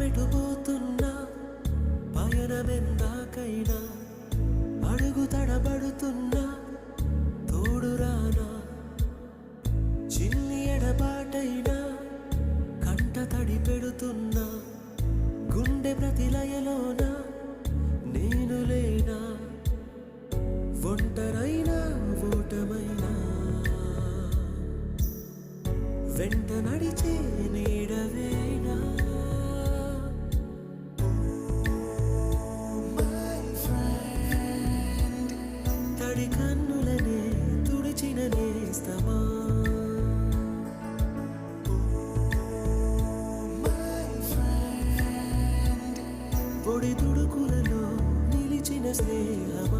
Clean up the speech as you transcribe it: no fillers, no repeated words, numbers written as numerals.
పెట్టుపోతున్నా పయనమెందాకైనా అడుగు తడబడుతున్నా తోడురానా చిన్ని ఎడబాటైనా కంట తడి పెడుతున్నా గుండె ప్రతిలయలోన నేను లేనా ఒంటరైనా ఓటమైనా వెంట నడిచే నీడవేనా తడి కన్నులనే తుడిచిన నేస్తమా పొడి తుడుకులలో నిలిచిన స్నేహం